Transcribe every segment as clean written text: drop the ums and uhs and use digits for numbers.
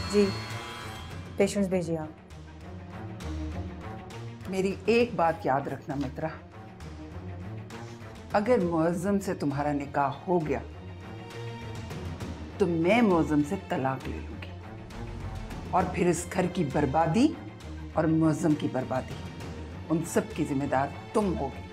जी patients भेजिए आप। मेरी एक बात याद रखना मित्रा, अगर मुअज्जम से तुम्हारा निकाह हो गया तो मैं मुअज्जम से तलाक ले लूंगी और फिर इस घर की बर्बादी और मुअज्जम की बर्बादी, उन सब की जिम्मेदार तुम होगी।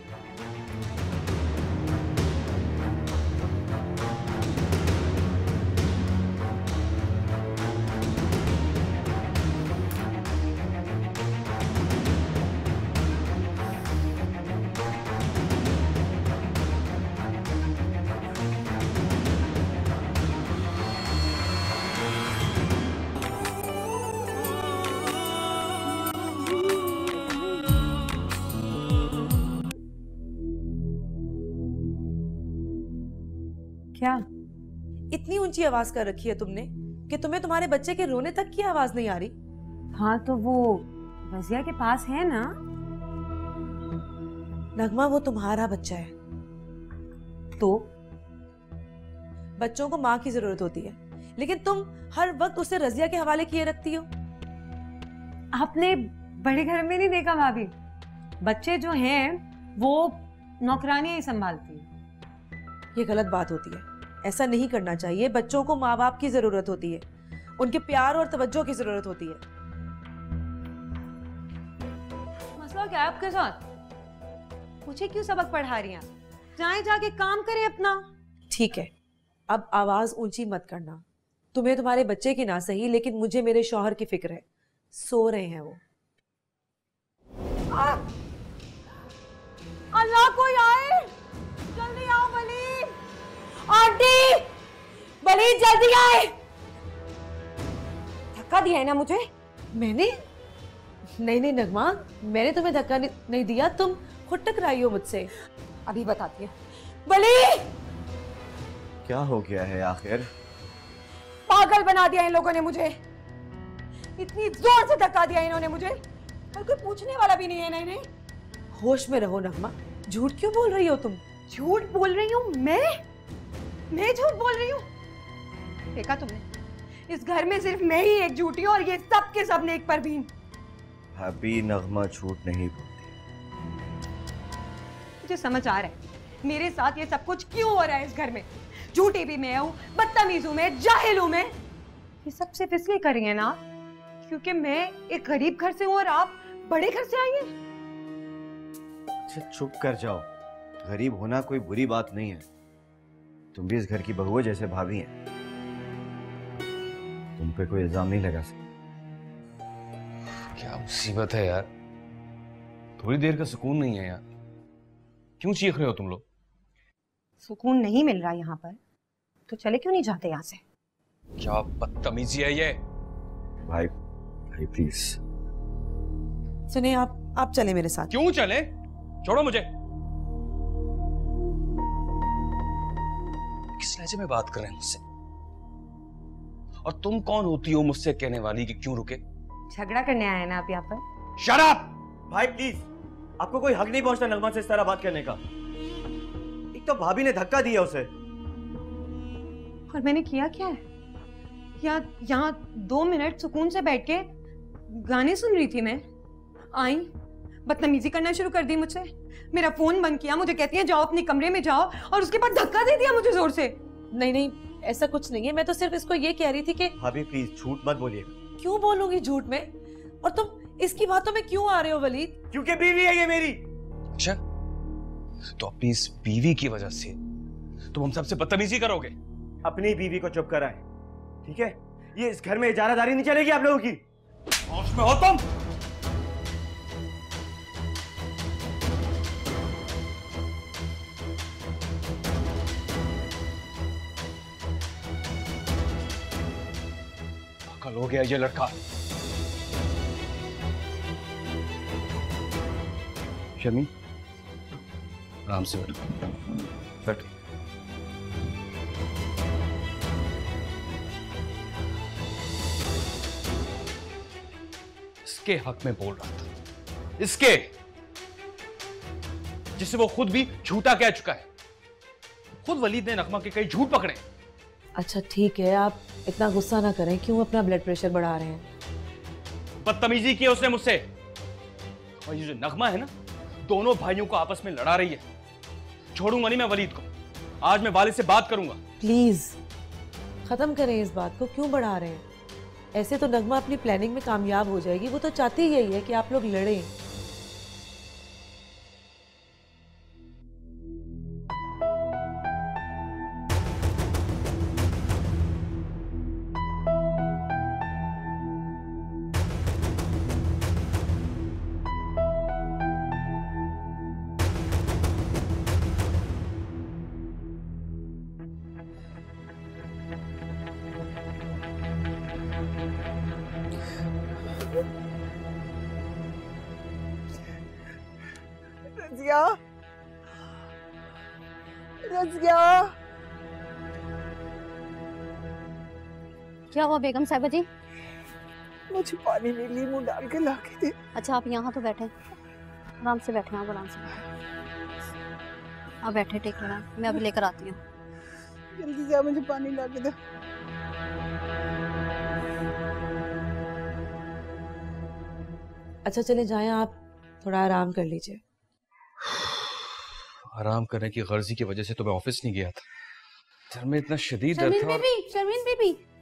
क्या? इतनी ऊंची आवाज कर रखी है तुमने कि तुम्हें तुम्हारे बच्चे के रोने तक की आवाज नहीं आ रही। हाँ तो वो रजिया के पास है ना। नगमा वो तुम्हारा बच्चा है, तो बच्चों को माँ की जरूरत होती है, लेकिन तुम हर वक्त उसे रजिया के हवाले किए रखती हो। आपने बड़े घर में नहीं देखा भाभी, बच्चे जो हैं वो नौकरानियां ही संभालती है। ये गलत बात होती है, ऐसा नहीं करना चाहिए। बच्चों को माँ बाप की जरूरत होती है, उनके प्यार और तवज्जो की जरूरत होती है। मसला क्या है आपके साथ? मुझे क्यों सबक पढ़ा रही हैं? जाएं जाके काम करें अपना। ठीक है, अब आवाज ऊंची मत करना। तुम्हें तुम्हारे बच्चे की ना सही, लेकिन मुझे मेरे शौहर की फिक्र है। सो रहे हैं वो। अल्लाह कोई आए, जल्दी आओ वलीद। आंटी वलीद जल्दी आए। धक्का दिया है ना मुझे? मैंने? नहीं नगमा, मैंने तुम्हें धक्का नहीं दिया, तुम खुद टकराई हो मुझसे। अभी बताती है। वलीद क्या हो गया है आखिर? पागल बना दिया इन लोगों ने मुझे, इतनी जोर से धक्का दिया इन्होंने मुझे, और कोई पूछने वाला भी नहीं है इन्हें। होश में रहो नगमा, झूठ क्यों बोल रही हो तुम? झूठ बोल रही हूँ मैं झूठ बोल रही हूँ? देखा तुमने, इस घर में सिर्फ मैं ही एक झूठी हूँ और ये सब के सब नेक परवीन। भाभी नगमा झूठ नहीं बोलती। मुझे समझ आ रहा है मेरे साथ ये सब कुछ क्यों हो रहा है इस घर में। झूठी भी मैं हूँ, बदतमीज हूँ मैं, जाहिल हूँ मैं। ये सब सिर्फ इसलिए कर रही है ना क्योंकि मैं एक गरीब घर से हूँ और आप बड़े घर से आई हैं। अच्छा चुप कर जाओ, गरीब होना कोई बुरी बात नहीं है। तुम भी इस घर की बहू हो जैसे भाभी हैं। तुम पे कोई इल्जाम नहीं लगा सकता। क्या मुसीबत है यार, थोड़ी देर का सुकून नहीं है यार। क्यों चीख रहे हो तुम लोग? सुकून नहीं मिल रहा यहाँ पर तो चले क्यों नहीं जाते यहाँ से? क्या बदतमीजी है ये? भाई प्लीज। सुने, आप चले मेरे साथ। क्यों चले? छोड़ो मुझे। किस लहजे में बात कर रहे हैं मुझसे? और तुम कौन होती हो मुझसे कहने वाली कि क्यों रुके? झगड़ा करने आए हैं ना आप यहाँ पर? Shut up! भाई प्लीज, आपको कोई हक नहीं पहुंचता नगमा से इस तरह बात करने का। एक तो भाभी ने धक्का दिया उसे। और मैंने किया क्या है? यहाँ 2 मिनट सुकून से बैठ के गाने सुन रही थी मैं, आई बदतमीजी करना शुरू कर दी मुझसे। मेरा फोन बंद किया, मुझे कहती है जाओ अपने कमरे में जाओ, और उसके बाद धक्का दे दिया मुझे जोर से। नहीं ऐसा कुछ नहीं है, मैं तो सिर्फ इसको ये कह रही थी कि भाभी प्लीज झूठ मत बोलिएगा। क्यों बोलूंगी झूठ में? और तुम इसकी बातों में क्यों आ रहे हो वलीद? क्योंकि बीवी है ये मेरी। अच्छा, तो अपनी इस बीवी की वजह से तुम हम सबसे बदतमीजी करोगे? अपनी बीवी को चुप कराएं, ठीक है? ये इस घर में इजारादारी नहीं चलेगी आप लोगों की। होश में हो तुम? पागल हो गया ये लड़का। शमी, आराम से बैठ। इसके हक में बोल रहा था, इसके, जिसे वो खुद भी झूठा कह चुका है। खुद वलीद ने नगमा के कई झूठ पकड़े। अच्छा ठीक है, आप इतना गुस्सा ना करें, क्यों अपना ब्लड प्रेशर बढ़ा रहे हैं? बदतमीजी की उसने मुझसे। और ये जो नगमा है ना, दोनों भाइयों को आपस में लड़ा रही है। छोड़ूंगा नहीं मैं वलीद को, आज मैं वालिद से बात करूंगा। प्लीज खत्म करें इस बात को, क्यों बढ़ा रहे हैं? ऐसे तो नगमा अपनी प्लानिंग में कामयाब हो जाएगी, वो तो चाहती ही यही है कि आप लोग लड़ें। रज़िया, रज़िया। क्या हुआ बेगम साहिबा जी? मुझे पानी में नींबू डाल के ला के दे। अच्छा आप यहाँ तो बैठे, आराम से बैठे, आप आराम से बैठे। आप बैठे टेक लेना, मैं अभी लेकर आती हूँ। जल्दी जा, मुझे पानी ला के दे। अच्छा चले जाएं, आप थोड़ा आराम कर लीजिए। आराम करने की गर्जी की वजह से तो मैं ऑफिस नहीं गया था। सर में इतना शदीद दर्द था।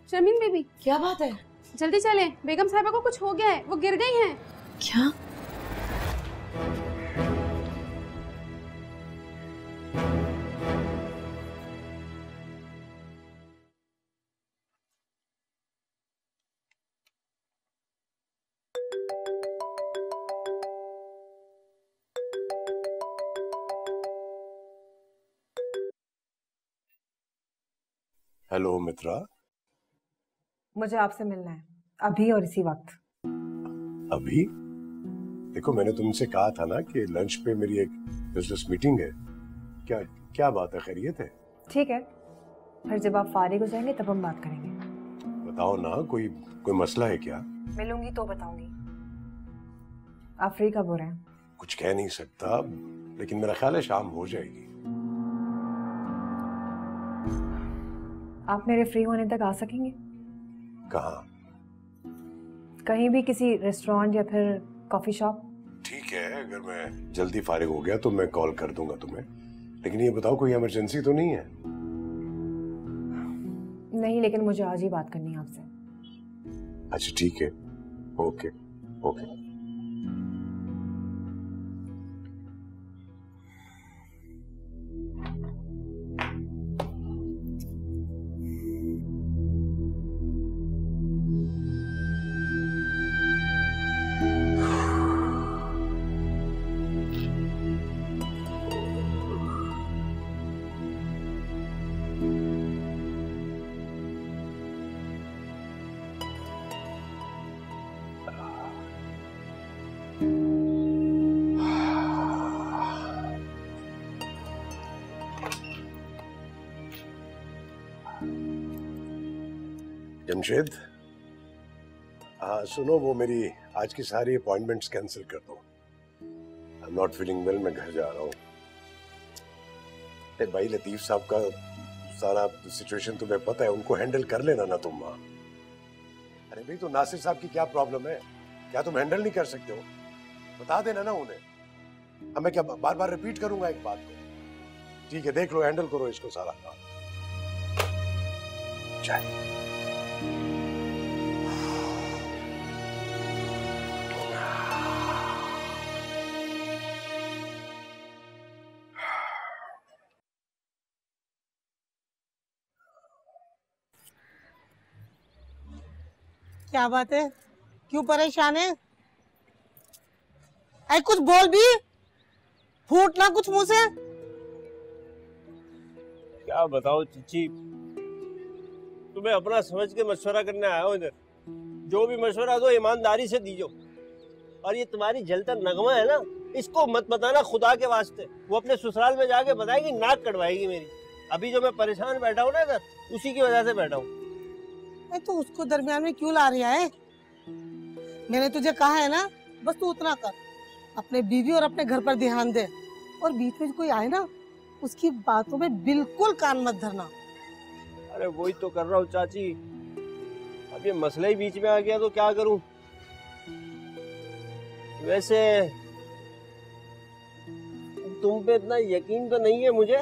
शर्मीन बेबी, क्या बात है? जल्दी चलें, बेगम साहिबा को कुछ हो गया है, वो गिर गई हैं। क्या? हेलो मित्रा। मुझे आपसे मिलना है, अभी और इसी वक्त। अभी? देखो मैंने तुमसे कहा था ना कि लंच पे मेरी एक बिजनेस मीटिंग है। क्या क्या बात है, खैरियत है? ठीक है, फिर जब आप फारिग हो जाएंगे तब हम बात करेंगे। बताओ ना, कोई मसला है क्या? मिलूंगी तो बताऊंगी। आप फ्री कब हो रहे हैं? कुछ कह नहीं सकता, लेकिन मेरा ख्याल है शाम हो जाएगी। आप मेरे फ्री होने तक आ सकेंगे? कहाँ? कहीं भी, किसी रेस्टोरेंट या फिर कॉफी शॉप। ठीक है, अगर मैं जल्दी फारिग हो गया तो मैं कॉल कर दूंगा तुम्हें। लेकिन ये बताओ कोई इमरजेंसी तो नहीं है? नहीं, लेकिन मुझे आज ही बात करनी है आपसे। अच्छा ठीक है, ओके ओके। जमशेद, सुनो, वो मेरी आज की सारी अपॉइंटमेंट्स कैंसिल कर दो। I am not feeling well, मैं घर जा रहा हूँ। भाई लतीफ साहब का सारा सिचुएशन तुम्हें पता है, उनको हैंडल कर लेना ना तुम। वहां अरे भाई, तो नासिर साहब की क्या प्रॉब्लम है? क्या तुम हैंडल नहीं कर सकते हो? बता देना ना उन्हें। अब मैं क्या बार बार रिपीट करूंगा एक बात को? ठीक है, देख लो, हैंडल करो इसको सारा काम। चाय क्या बात है, क्यों परेशान है? ऐ कुछ बोल भी, फूट ना कुछ मुंह से। क्या बताओ चीची, तुम्हें अपना समझ के मशवरा करने आया हूँ इधर। जो भी मशवरा दो ईमानदारी से दीजो। और ये तुम्हारी जलता नगमा है ना, इसको मत बताना खुदा के वास्ते। वो अपने ससुराल में जाके बताएगी, नाक कटवाएगी मेरी। अभी जो मैं परेशान बैठा हूँ ना इधर, उसी की वजह से बैठा हूँ। तो उसको दरमियान में क्यों ला रही है? मैंने तुझे कहा है ना, बस तू उतना कर, अपने बीवी और अपने घर पर ध्यान दे। और बीच में कोई आए ना, उसकी बातों में बिल्कुल कान मत धरना। अरे वही तो कर रहा हूँ चाची। अब ये मसला ही बीच में आ गया तो क्या करूं। वैसे तुम पे इतना यकीन तो नहीं है मुझे,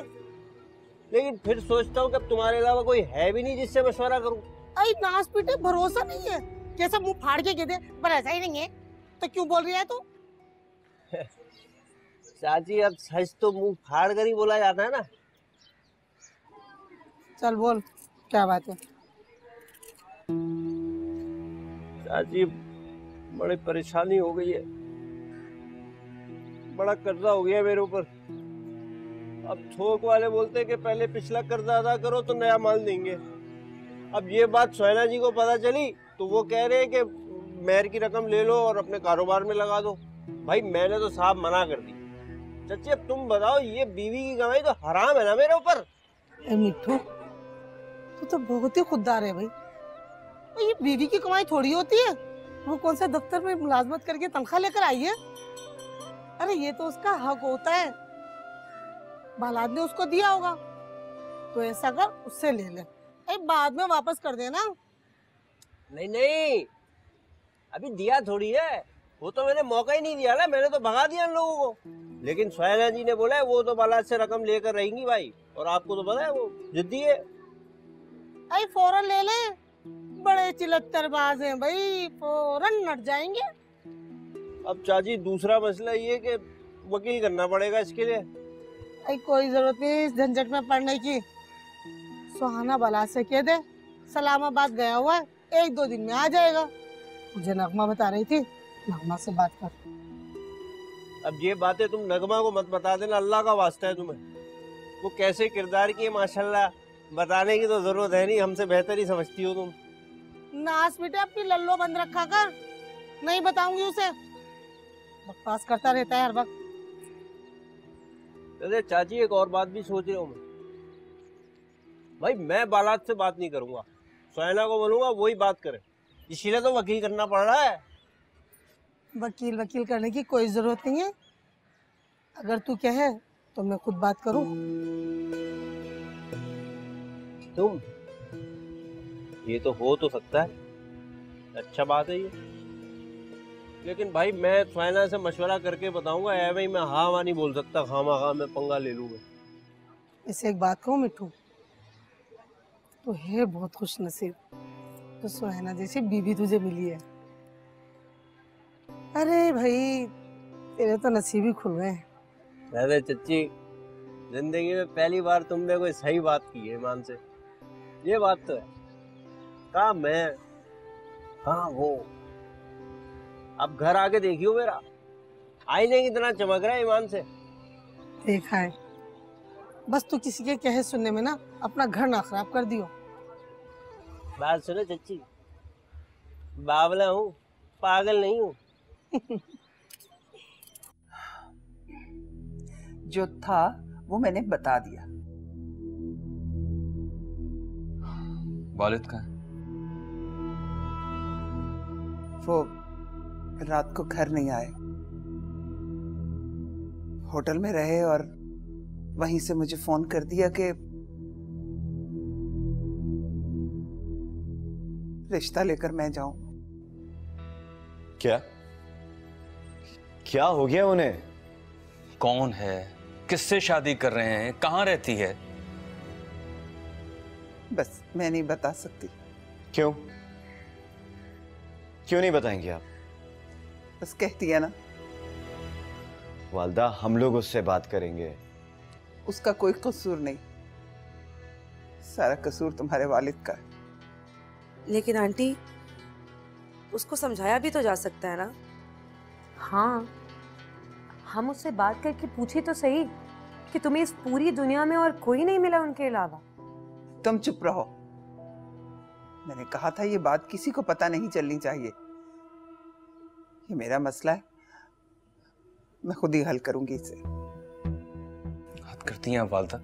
लेकिन फिर सोचता हूँ कि अब तुम्हारे अलावा कोई है भी नहीं जिससे मशवरा करूं। अरे नास पीटे, भरोसा नहीं है, कैसा मुंह फाड़ के कह दे पर ऐसा ही नहीं है तो क्यों बोल रही है तू? चाची अब सच तो मुंह फाड़ कर ही बोला जाता है ना। चल बोल, क्या बात है? चाची बड़ी परेशानी हो गई है, बड़ा कर्जा हो गया मेरे ऊपर। अब थोक वाले बोलते हैं कि पहले पिछला कर्जा अदा करो तो नया माल देंगे। अब ये बात सोहेना जी को पता चली तो वो कह रहे हैं कि मेहर की रकम ले लो और अपने कारोबार में लगा दो। भाई मैंने तो साहब मना कर दी। चाची अब तुम बताओ, ये बीवी की कमाई तो हराम है ना मेरे ऊपर। मिट्ठू तू तो बहुत ही खुददार है भाई। ये बीवी की कमाई थोड़ी होती है, वो कौन सा दफ्तर में मुलाजमत करके तनख्वाह लेकर आई है? अरे ये तो उसका हक होता है, बालाद ने उसको दिया होगा तो ऐसा कर उससे ले ले, बाद में वापस कर देना। नहीं नहीं, अभी दिया थोड़ी है, वो तो मैंने मौका ही नहीं दिया ना, मैंने तो भगा दिया उन लोगों को। लेकिन सोहेना जी ने बोला है वो तो बालाद से रकम लेकर रहेंगी भाई, और आपको तो पता है वो जिद्दी है। अरे फौरन ले ले, बड़े चिलत्तरबाज हैं भाई, फौरन नट जाएंगे। अब चाची दूसरा मसला ये कि वकील करना पड़ेगा इसके लिए। अरे कोई जरूरत नहीं इस झंझट में पड़ने की। सुहाना बालाद से कह दे सलामाबाद गया हुआ है, 1-2 दिन में आ जाएगा। मुझे नगमा बता रही थी, नगमा से बात कर। अब ये बातें तुम नगमा को मत बता देना, अल्लाह का वास्ता है तुम्हें। वो कैसे किरदार की है माशाल्लाह, बताने की तो जरूरत है नहीं, हमसे बेहतर ही समझती हो तुम। नास बेटे अपनी लल्लो बंद रखा कर, नहीं बताऊंगी उसे, बकवास करता रहता है हर वक्त। अरे चाची एक और बात भी सोच रहा हूँ मैं। भाई मैं बालाद से बात नहीं करूंगा, सोहेना को बोलूंगा वही बात करे, इसीलिए तो वकील करना पड़ रहा है। वकील करने की कोई जरूरत नहीं है, अगर तू कहे तो मैं खुद बात करूं। तुम ये तो हो तो सकता है, अच्छा बात है ये, लेकिन भाई मैं सोहेना से मशवरा करके बताऊंगा। ऐ भाई मैं हाँ वहाँ नहीं बोल सकता, खामा मैं पंगा ले लूंगा। इसे एक बात कहूँ मिट्टू, तो है बहुत खुश नसीब तो सोहेना जैसी बीवी तुझे मिली है। अरे भाई तेरे तो नसीब ही खुल गए। अरे चच्ची जिंदगी में पहली बार तुमने कोई सही बात की है ईमान से, ये बात तो है। कहा मैं, हाँ वो। अब घर आके देखियो मेरा, आईने की तरह चमक रहा है ईमान से। देखा है, बस तू किसी के कहे सुनने में ना अपना घर ना खराब कर दियो। बात सुनो चच्ची, बावला हूँ, पागल नहीं हूँ। जो था वो मैंने बता दिया। वालिद का वो रात को घर नहीं आए, होटल में रहे और वहीं से मुझे फोन कर दिया कि रिश्ता लेकर मैं जाऊं। क्या हो गया उन्हें? कौन है, किससे शादी कर रहे हैं, कहाँ रहती है? बस मैं नहीं बता सकती। क्यों नहीं बताएंगे आप? बस कह दिया ना। वालदा हम लोग उससे बात करेंगे। उसका कोई कसूर नहीं, सारा कसूर तुम्हारे वालिद का है। लेकिन आंटी उसको समझाया भी तो जा सकता है ना। हाँ, हम उससे बात करके पूछे तो सही कि तुम्हें इस पूरी दुनिया में और कोई नहीं मिला उनके अलावा। तुम चुप रहो, मैंने कहा था ये बात किसी को पता नहीं चलनी चाहिए। ये मेरा मसला है, मैं खुद ही हल करूंगी इसे। बात करती हैं वालदा,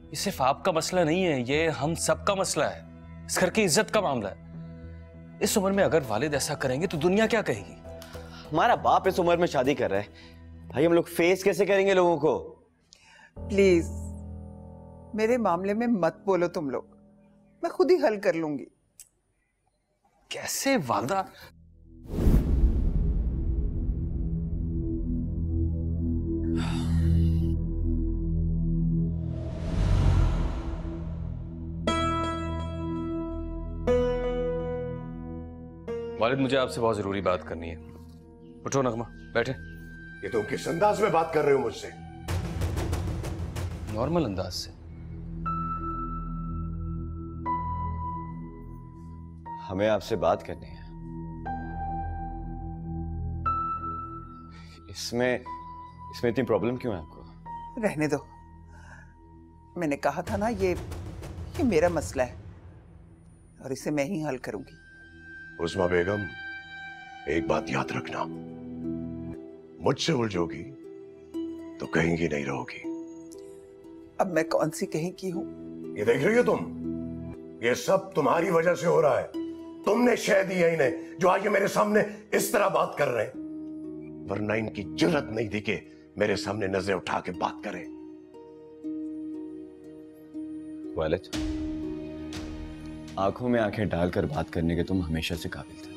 ये सिर्फ आपका मसला नहीं है, ये हम सबका मसला है, इस घर की इज्जत का मामला है। इस उम्र में अगर वालिद ऐसा करेंगे तो दुनिया क्या कहेगी? हमारा बाप इस उम्र में शादी कर रहा है, भाई हम लोग फेस कैसे करेंगे लोगों को? प्लीज मेरे मामले में मत बोलो तुम लोग। मैं खुद ही हल कर लूंगी। कैसे वालदा? वालिद, मुझे आपसे बहुत जरूरी बात करनी है। उठो नगमा, बैठे। ये तुम किस अंदाज में बात कर रहे हो मुझसे? नॉर्मल अंदाज से। हमें आपसे बात करनी है। इसमें इतनी प्रॉब्लम क्यों है आपको? रहने दो, मैंने कहा था ना ये मेरा मसला है और इसे मैं ही हल करूंगी। उस्मा बेगम, एक बात याद रखना, मुझसे उलझोगी तो कहीं की नहीं रहोगी। अब मैं कौन सी कहीं की हूं? ये देख रही हो तुम, ये सब तुम्हारी वजह से हो रहा है। तुमने शह दी है इन्हें जो आज मेरे सामने इस तरह बात कर रहे हैं, वरना इनकी जुर्रत नहीं थी कि मेरे सामने नजरें उठा के बात करें। वालिद, आंखों में आंखें डालकर बात करने के तुम हमेशा से काबिल थे,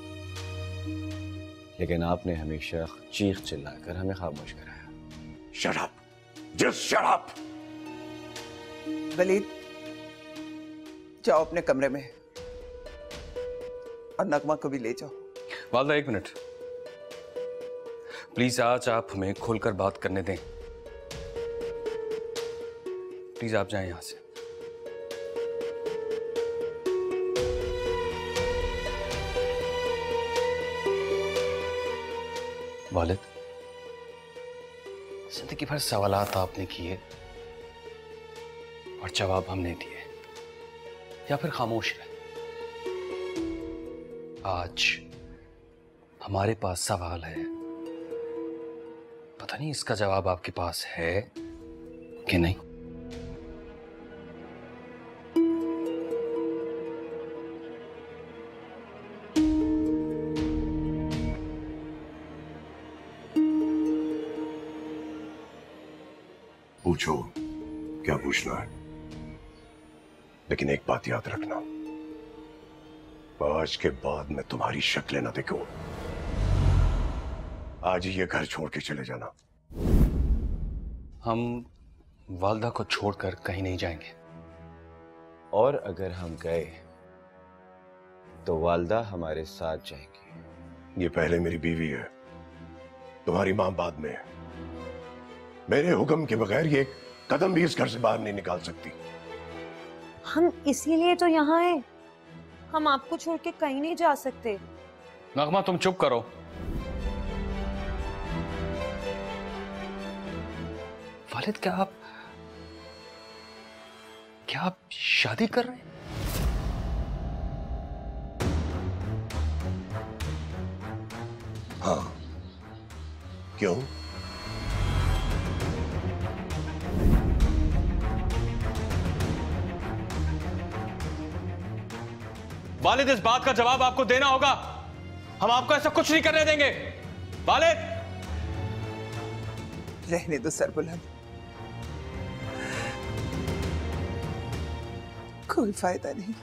लेकिन आपने हमेशा चीख चिल्लाकर हमें खामोश कराया। Shut up, just shut up. Waleed, जाओ अपने कमरे में और नगमा को भी ले जाओ। वालदा, एक मिनट प्लीज, आज आप हमें खोलकर बात करने दें। प्लीज आप जाएं यहां से। वालिद, जिंदगी भर सवालात आपने किए और जवाब हमने दिए, या फिर खामोश रहे। आज हमारे पास सवाल है, पता नहीं इसका जवाब आपके पास है कि नहीं। पूछो, क्या पूछना है, लेकिन एक बात याद रखना, आज के बाद मैं तुम्हारी शक्लें ना देखूं। आज ही ये घर छोड़ के चले जाना। हम वालदा को छोड़कर कहीं नहीं जाएंगे। और अगर हम गए तो वालदा हमारे साथ जाएंगी। ये पहले मेरी बीवी है, तुम्हारी मां बाद में है। मेरे हुक्म के बगैर ये एक कदम भी इस घर से बाहर नहीं निकाल सकती। हम इसीलिए तो यहाँ हैं। हम आपको छोड़ के कहीं नहीं जा सकते। नगमा, तुम चुप करो। वालिद, क्या आप शादी कर रहे हैं? हाँ, क्यों? वालिद, इस बात का जवाब आपको देना होगा। हम आपको ऐसा कुछ नहीं करने देंगे। वालिद, रहने दो सरबुलंद, कोई फायदा नहीं।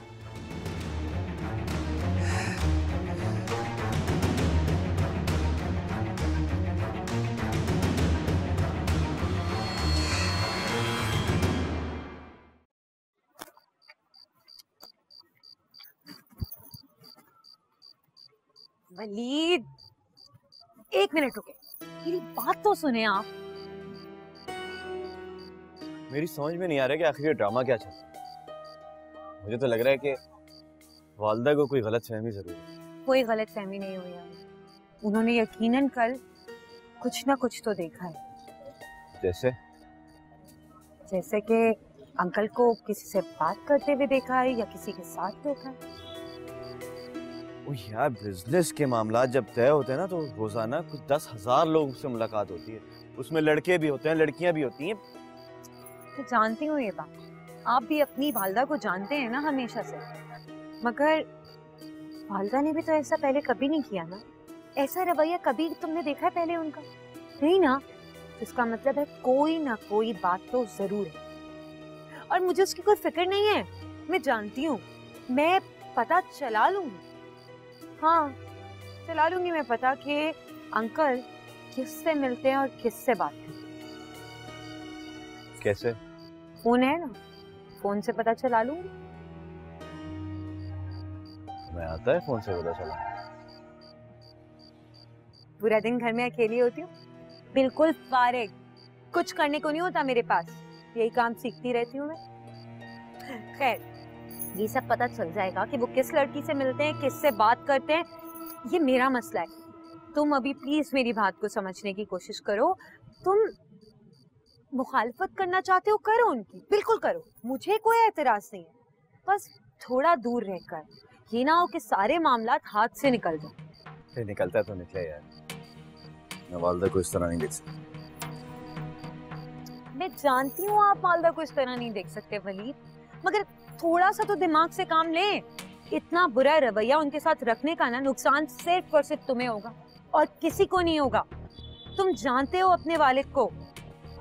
वलीद, एक मिनट रुके, मेरी बात तो सुने आप। मेरी समझ में नहीं आ रहा कि आखिर ये ड्रामा क्या चल रहा है। मुझे तो लग रहा है कि वालदा को कोई गलतफहमी जरूर है। कोई गलतफहमी नहीं हुई है। उन्होंने यकीनन कल कुछ ना कुछ तो देखा है। जैसे कि अंकल को किसी से बात करते हुए देखा है या किसी के साथ देखा है। ओ यार, बिजनेस के मामला जब तय होते हैं ना तो रोजाना कुछ 10,000 लोगों से मुलाकात होती है। उसमें लड़के भी होते हैं, लड़कियां भी होती हैं। तो जानती हूँ ये बात, आप भी अपनी वालदा को जानते हैं ना हमेशा से, मगर वालदा ने भी तो ऐसा पहले कभी नहीं किया ना। ऐसा रवैया कभी तुमने देखा है पहले उनका? नहीं ना। इसका मतलब है कोई ना कोई बात तो जरूर है और मुझे उसकी कोई फिक्र नहीं है। मैं जानती हूँ मैं पता चला लूंगी, हाँ चला लूंगी मैं पता कि अंकल किससे मिलते हैं और किससे बात करते हैं। कैसे? फोन है ना, फोन से पता चला लूंगी। मैं आता है फोन से पता चला? पूरा दिन घर में अकेली होती हूँ, बिल्कुल फारिग, कुछ करने को नहीं होता मेरे पास, यही काम सीखती रहती हूँ मैं। खैर ये सब पता चल जाएगा कि वो किस लड़की से मिलते हैं, किससे बात करते हैं, ये मेरा मसला है। तुम अभी प्लीज मेरी बात को समझने की कोशिश करो। तुम मुखालफत करना चाहते हो, करो उनकी, बिल्कुल करो, मुझे कोई एतराज नहीं है, बस थोड़ा दूर रहकर, ये ना हो कि सारे मामलात हाथ से निकल जाए। निकलता तो निकले यार, मैं वालदा को इस तरह नहीं देख सकता। मैं जानती हूँ आप वालदा को इस तरह नहीं देख सकते वलीद, मगर थोड़ा सा तो दिमाग से काम लें। इतना बुरा रवैया उनके साथ रखने का ना नुकसान सिर्फ और सिर्फ तुम्हें होगा और किसी को नहीं होगा। तुम जानते हो अपने वालिद को,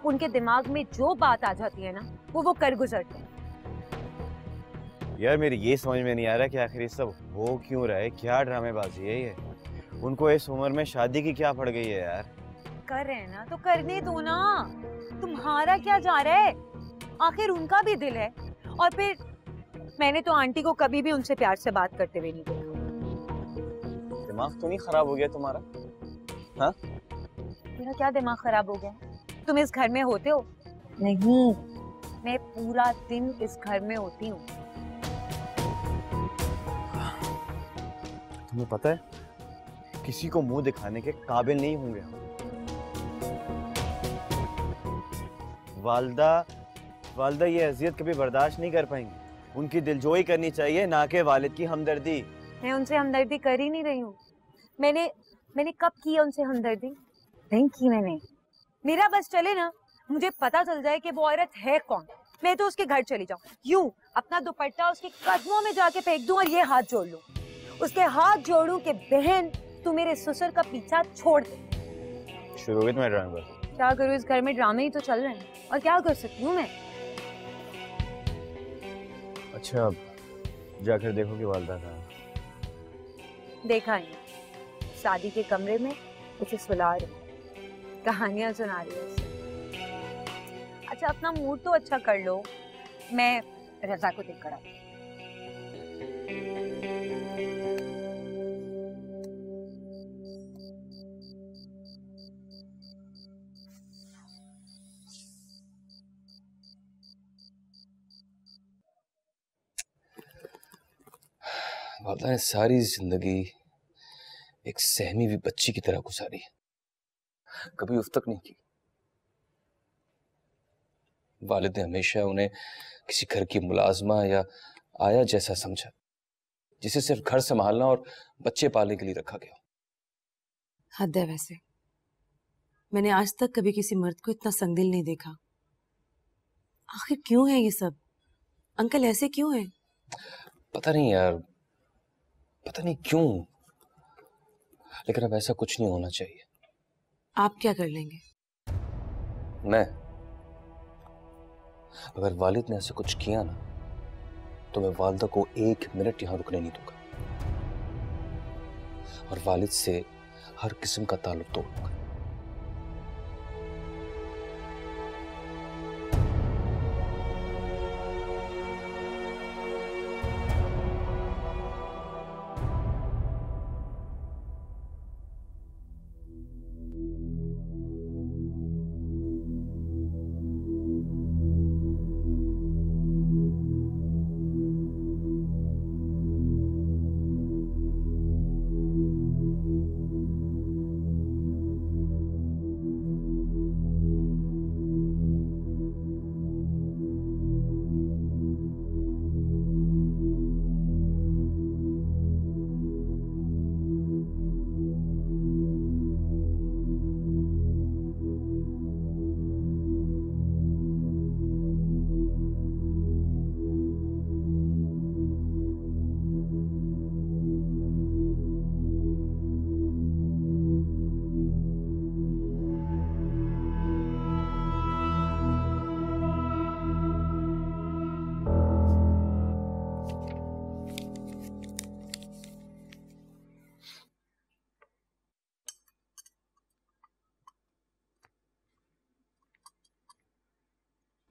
उनके दिमाग में जो बात आ जाती है ना वो कर गुजरते हैं। यार मेरी ये समझ में नहीं आ रहा कि आखिर ये सब हो क्यों रहा है, क्या ड्रामेबाजी है ये? उनको इस उम्र में शादी की क्या पड़ गई है यार? कर रहे हैं ना तो करने दो ना, तुम्हारा क्या जा रहा है, आखिर उनका भी दिल है। और फिर मैंने तो आंटी को कभी भी उनसे प्यार से बात करते हुए नहीं देखा। दिमाग तो नहीं खराब हो गया तुम्हारा? हाँ? मेरा क्या दिमाग खराब हो गया? तुम इस घर में होते हो? नहीं, मैं पूरा दिन इस घर में होती हूँ। तुम्हें पता है किसी को मुंह दिखाने के काबिल नहीं होंगे हम। वालदा ये अजियत कभी बर्दाश्त नहीं कर पाएंगी। उनकी दिलजोई करनी चाहिए, ना कि वालिद की हमदर्दी। मैं उनसे हमदर्दी कर ही नहीं रही हूँ। मैंने कब की है उनसे हमदर्दी? नहीं की मैंने। मेरा बस चले ना, मुझे पता चल जाए कि वो औरत है कौन, मैं तो उसके घर चली जाऊँ, यूं अपना दुपट्टा उसके कदमों में जाके फेंक दूं और ये हाथ जोड़ लूं, उसके हाथ जोड़ूं कि बहन तू मेरे ससुर का पीछा छोड़ दे। शुरू हुई तुम्हारे ड्रामे? क्या करूँ, इस घर में ड्रामे ही तो चल रहे हैं, और क्या कर सकती हूँ मैं? अच्छा जाकर देखो कि वालदा कहाँ? देखा ही, शादी के कमरे में उसे सुला रही, कहानियां सुना रही है उसे। अच्छा अपना मूड तो अच्छा कर लो, मैं रजा को देख कर आती हूँ। वालदा ने सारी जिंदगी एक सहमी हुई बच्ची की तरह गुजारी है, कभी उफ तक नहीं की। वालिद ने हमेशा उन्हें किसी घर की मुलाजमा या आया जैसा समझा, जिसे सिर्फ घर संभालना और बच्चे पालने के लिए रखा गया। हद है वैसे, मैंने आज तक कभी किसी मर्द को इतना संगदिल नहीं देखा। आखिर क्यों है ये सब? अंकल ऐसे क्यों हैं? पता नहीं यार, पता नहीं क्यों, लेकिन अब ऐसा कुछ नहीं होना चाहिए। आप क्या कर लेंगे? मैं अगर वालिद ने ऐसे कुछ किया ना, तो मैं वालिदा को 1 मिनट यहां रुकने नहीं दूंगा और वालिद से हर किस्म का ताल्लुक तोड़ूंगा।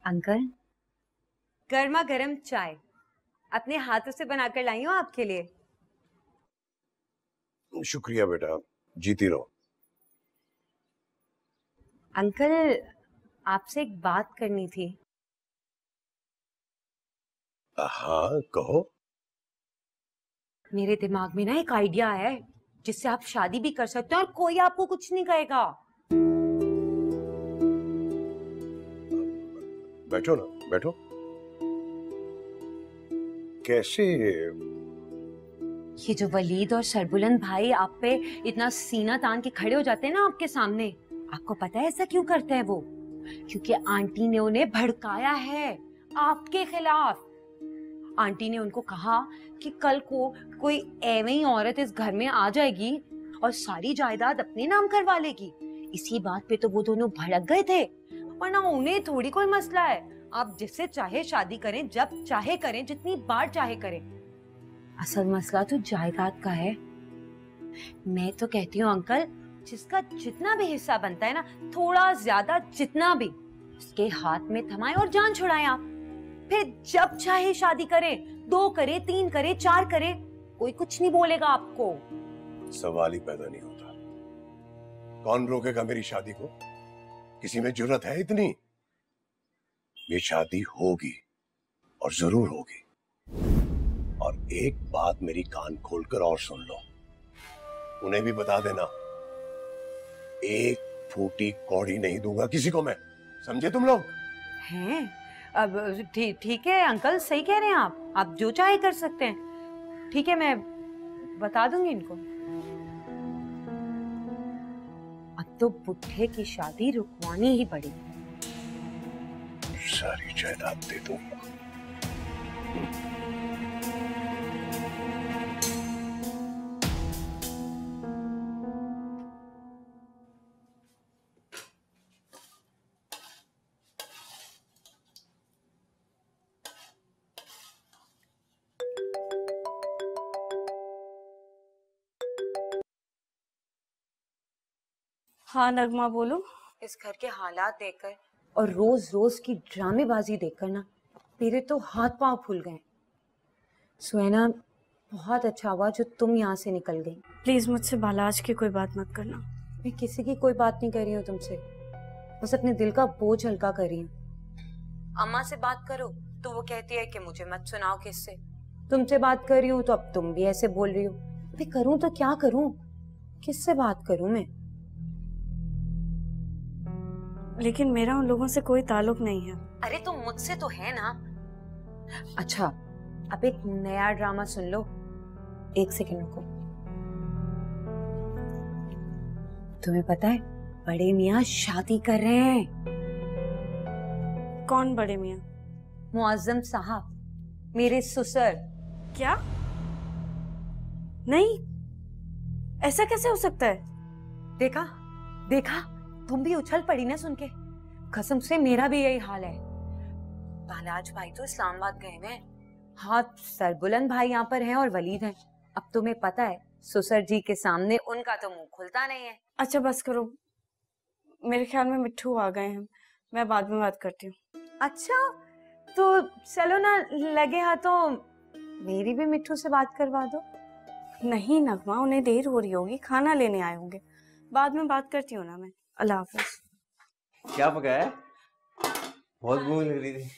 अंकल, गर्मा गर्म चाय अपने हाथों से बनाकर लाई हूँ आपके लिए। शुक्रिया बेटा, जीती रहो। अंकल, आपसे एक बात करनी थी। हाँ कहो। मेरे दिमाग में ना एक आइडिया है जिससे आप शादी भी कर सकते हो और कोई आपको कुछ नहीं कहेगा। बैठो ना, बैठो। कैसे? ये जो वलीद और सरबुलंद भाई आप पे इतना सीना तान के खड़े हो जाते हैं ना आपके सामने, आपको पता है ऐसा क्यों करते हैं वो? क्योंकि आंटी ने उन्हें भड़काया है आपके खिलाफ। आंटी ने उनको कहा कि कल को कोई एवं ही औरत इस घर में आ जाएगी और सारी जायदाद अपने नाम करवा लेगी। इसी बात पे तो वो दोनों भड़क गए थे, वरना उन्हें थोड़ी कोई मसला है। आप जिससे चाहे शादी करें, जब चाहे करें, जितनी बार चाहे करें। असल मसला तो जायदाद का है। मैं तो कहती हूँ अंकल, जिसका जितना भी हिस्सा बनता है ना, थोड़ा ज्यादा जितना भी, उसके हाथ में थमाएं और जान छुड़ाएं आप। फिर जब चाहे शादी करें, 2 करे, 3 करे, 4 करे, कोई कुछ नहीं बोलेगा आपको। सवाल ही पैदा नहीं होता। कौन रोकेगा मेरी शादी को? किसी में जुर्रत है इतनी? ये शादी होगी और जरूर होगी। और एक बात मेरी कान खोलकर और सुन लो, उन्हें भी बता देना, एक फूटी कौड़ी नहीं दूंगा किसी को मैं। समझे तुम लोग? हैं? अब ठीक है अंकल, सही कह रहे हैं आप जो चाहे कर सकते हैं। ठीक है, मैं बता दूंगी इनको। अब तो बुढ़े की शादी रुकवानी ही पड़ेगी। सारी जायदाद दे दूंगा। हाँ नगमा बोलो। इस घर के हालात देखकर और रोज रोज की ड्रामेबाजी देखकर ना मेरे तो हाथ पांव फूल गए। सुनैना, बहुत अच्छा हुआ जो तुम यहाँ से निकल गई। प्लीज मुझसे बालाज की कोई बात मत करना। मैं किसी की कोई बात नहीं कर रही हूँ तुमसे, बस अपने दिल का बोझ हल्का कर रही हूँ। अम्मा से बात करो तो वो कहती है कि मुझे मत सुनाओ किससे। तुमसे बात कर रही हूँ तो अब तुम भी ऐसे बोल रही हो। अभी करूँ तो क्या करूँ, किससे बात करूँ मैं? लेकिन मेरा उन लोगों से कोई ताल्लुक नहीं है। अरे तो मुझसे तो है ना। अच्छा, अब एक नया ड्रामा सुन लो। 1 सेकंड रुको। तुम्हें पता है बड़े मियाँ शादी कर रहे हैं। कौन बड़े मियाँ? मुअज्जम साहब, मेरे ससुर। क्या? नहीं, ऐसा कैसे हो सकता है? देखा देखा, तुम भी उछल पड़ी ना सुन के। कसम से मेरा भी यही हाल है। बालाज भाई तो इस्लामाबाद गए हैं, हाँ सरबुलंद भाई यहाँ पर हैं और वलीद हैं। अब तुम्हें पता है ससुर जी के सामने उनका तो मुंह खुलता नहीं है। अच्छा बस करो, मेरे ख्याल में मिट्ठू आ गए हैं, मैं बाद में बात करती हूँ। अच्छा तो चलो ना, लगे हाथों मेरी भी मिट्ठू से बात करवा दो। नहीं नगमा, उन्हें देर हो रही होगी, खाना लेने आए होंगे, बाद में बात करती हूँ ना मैं। अल्लाह हाफिज। क्या पकाया है? बहुत भूख लग रही थी।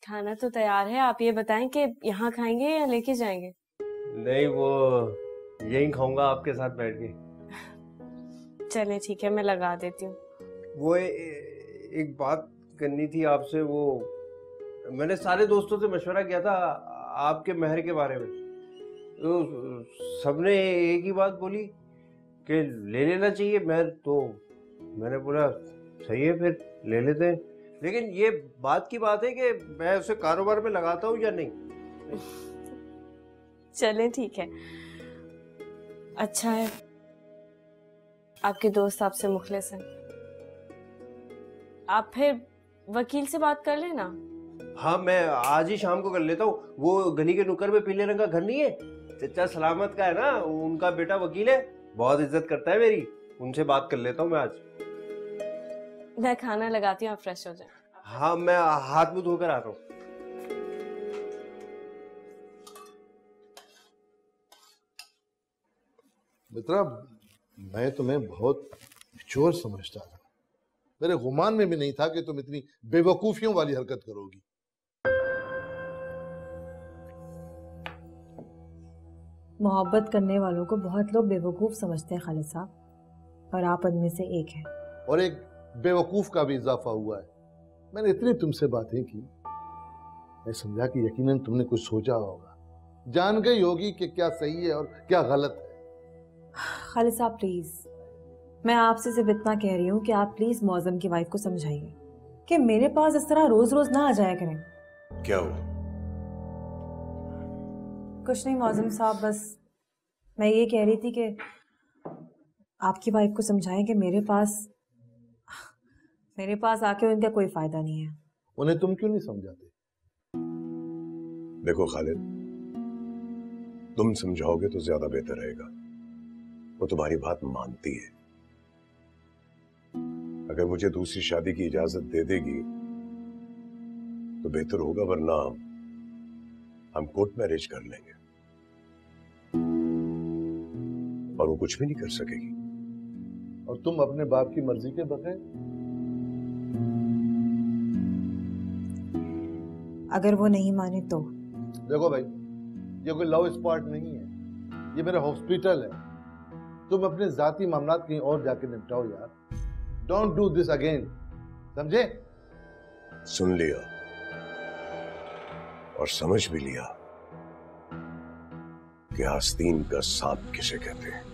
खाना तो तैयार है, आप ये बताएं कि यहाँ खाएंगे या लेके जाएंगे? नहीं, वो यहीं खाऊंगा आपके साथ बैठ के। चले ठीक है, मैं लगा देती हूँ। वो एक बात करनी थी आपसे। वो मैंने सारे दोस्तों से मशवरा किया था आपके महर के बारे में, तो सबने एक ही बात बोली कि ले लेना चाहिए महर। तो मैंने बोला सही है, फिर ले लेते हैं। लेकिन ये बात की बात है कि मैं उसे कारोबार में लगाता हूँ या नहीं। चले ठीक है, अच्छा है आपके दोस्त आपसे मुखलिस हैं। आप फिर वकील से बात कर लेना। हाँ, मैं आज ही शाम को कर लेता हूँ। वो गली के नुक्कड़ में पीले रंग का घर नहीं है, चचा सलामत का है ना, उनका बेटा वकील है, बहुत इज्जत करता है मेरी। उनसे बात कर लेता हूँ मैं आज। मैं खाना लगाती हूँ, आप फ्रेश हो जाए। हाँ मैं हाथ मुंह धोकर आता हूँ। मित्रा, मैं तुम्हें बहुत चोर समझता था। मेरे गुमान में भी नहीं था कि तुम इतनी बेवकूफियों वाली हरकत करोगी। मोहब्बत करने वालों को बहुत लोग बेवकूफ समझते हैं खालिद साहब, और आप उनमें से एक हैं। और एक बेवकूफ का भी इजाफा हुआ है। मैंने इतनी तुमसे बातें की, मैं समझा कि यकीनन तुमने कुछ सोचा होगा, जान गई होगी कि क्या सही है और क्या गलत है। खालिद साहब प्लीज, मैं आपसे सिर्फ इतना कह रही हूँ कि आप प्लीज मौजम की वाइफ को समझाइए कि मेरे पास इस तरह रोज रोज ना आ जाया करें। क्या हुआ? कुछ नहीं मौजम साहब, बस मैं ये कह रही थी कि आपकी वाइफ को समझाएं कि मेरे पास आके उनका कोई फायदा नहीं है। उन्हें तुम क्यों नहीं समझाते? देखो खालिद, तुम समझाओगे तो ज्यादा बेहतर रहेगा। वो तुम्हारी बात मानती है। अगर मुझे दूसरी शादी की इजाजत दे देगी तो बेहतर होगा, वरना हम कोर्ट मैरिज कर लेंगे और वो कुछ भी नहीं कर सकेगी। और तुम अपने बाप की मर्जी के बगैर? अगर वो नहीं माने तो? देखो भाई, ये कोई लव स्पॉट नहीं है, ये मेरा हॉस्पिटल है। तुम अपने जाती मामलात कहीं और जाके निपटाओ यार। डोंट डू दिस अगेन, समझे? सुन लिया और समझ भी लिया कि आस्तीन का सांप किसे कहते हैं।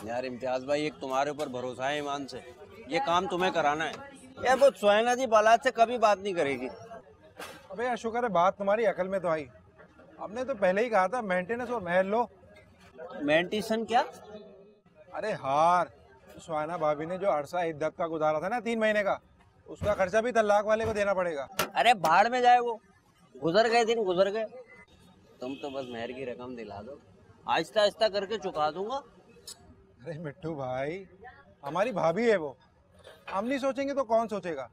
यार इम्तियाज भाई, एक तुम्हारे ऊपर भरोसा है ईमान से, ये काम तुम्हें कराना है। यार वो सुहाना जी बालात से कभी बात नहीं करेगी। अबे यार शुक्र है बात तुम्हारी अकल में तो आई। हमने तो पहले ही कहा था मेंटेनेंस और महल लो। मेंटेशन क्या? अरे हार, सुहाना भाभी ने जो अरसा इद्दत का गुजारा था ना 3 महीने का, उसका खर्चा भी तलाक वाले को देना पड़ेगा। अरे भाड़ में जाए वो, गुजर गए दिन गुजर गए। तुम तो बस मेहर की रकम दिला दो, आहिस्ता आहिस्ता करके चुका दूंगा। अरे मिट्टू भाई, हमारी भाभी है वो, हम नहीं सोचेंगे तो कौन सोचेगा।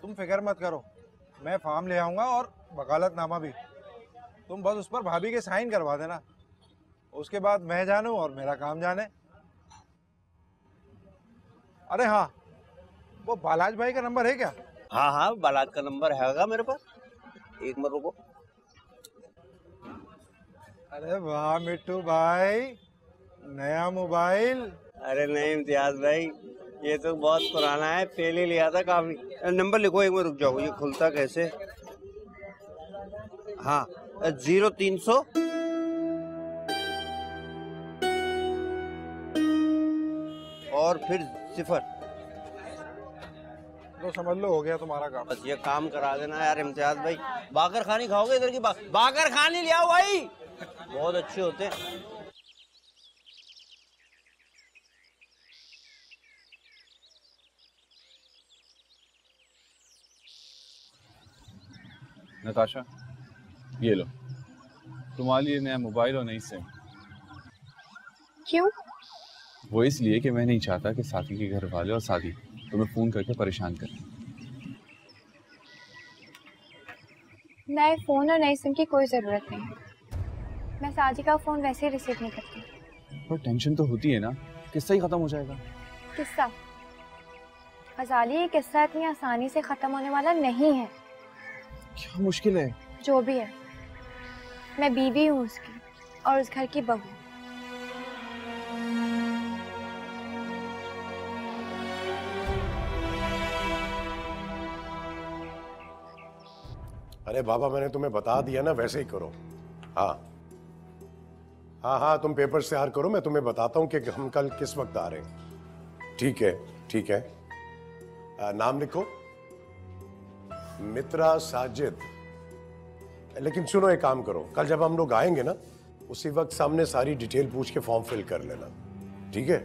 तुम फिक्र मत करो, मैं फॉर्म ले आऊंगा और वकालतनामा भी। तुम बस उस पर भाभी के साइन करवा देना, उसके बाद मैं जानूं और मेरा काम जाने। अरे हाँ, वो बालाज भाई का नंबर है क्या? हाँ हाँ, बालाज का नंबर हैगा मेरे पास, एक मिनट रुको। अरे वाह मिट्टू भाई, नया मोबाइल। अरे नहीं इम्तियाज भाई, ये तो बहुत पुराना है, पहले लिया था काफी। नंबर लिखो, एक मिनट रुक जाओ, ये खुलता कैसे? हाँ, 0300 और फिर 0। तो समझ लो हो गया तुम्हारा काम। बस ये काम करा देना यार इम्तियाज भाई। बाकर खानी खाओगे? इधर की बाकर खानी ले आओ भाई, बहुत अच्छे होते हैं। नताशा, ये लो तुम्हारे लिए नया मोबाइल और नई सिम। क्यों? वो इसलिए कि मैं नहीं चाहता कि साथी के घर वाले और साथी तुम्हें फोन करके परेशान करें। नए फोन और नई सिम की कोई जरूरत नहीं, मैं साजी का फोन वैसे ही रिसीव नहीं करती। पर टेंशन तो होती है ना, किस्सा ही खत्म हो जाएगा। किस्सा? गजाली, ये किस्सा इतनी आसानी से खत्म होने वाला नहीं है। क्या मुश्किल है? जो भी है, मैं बीवी हूँ उसकी और उस घर की बहू। अरे बाबा, मैंने तुम्हें बता दिया ना, वैसे ही करो। हाँ हाँ हाँ, तुम पेपर तैयार करो, मैं तुम्हें बताता हूँ कि हम कल किस वक्त आ रहे हैं। ठीक है ठीक है। नाम लिखो, मित्रा साजिद। लेकिन सुनो, एक काम करो, कल जब हम लोग आएंगे ना, उसी वक्त सामने सारी डिटेल पूछ के फॉर्म फिल कर लेना, ठीक है?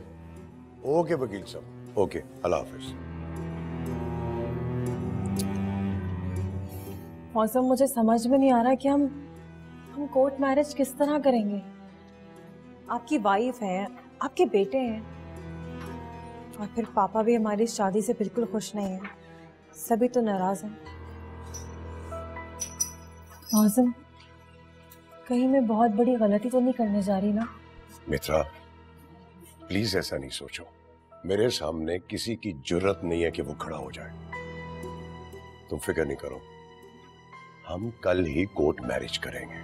ओके वकील साहब, ओके, अल्लाह हाफिज। मौसम, मुझे समझ में नहीं आ रहा कि हम कोर्ट मैरिज किस तरह करेंगे। आपकी वाइफ है, आपके बेटे हैं, और फिर पापा भी हमारी शादी से बिल्कुल खुश नहीं है, सभी तो नाराज हैं। मौसम, कहीं मैं बहुत बड़ी गलती तो नहीं करने जा रही ना? मित्रा, प्लीज ऐसा नहीं सोचो। मेरे सामने किसी की जुर्रत नहीं है कि वो खड़ा हो जाए। तुम फिक्र नहीं करो, हम कल ही कोर्ट मैरिज करेंगे।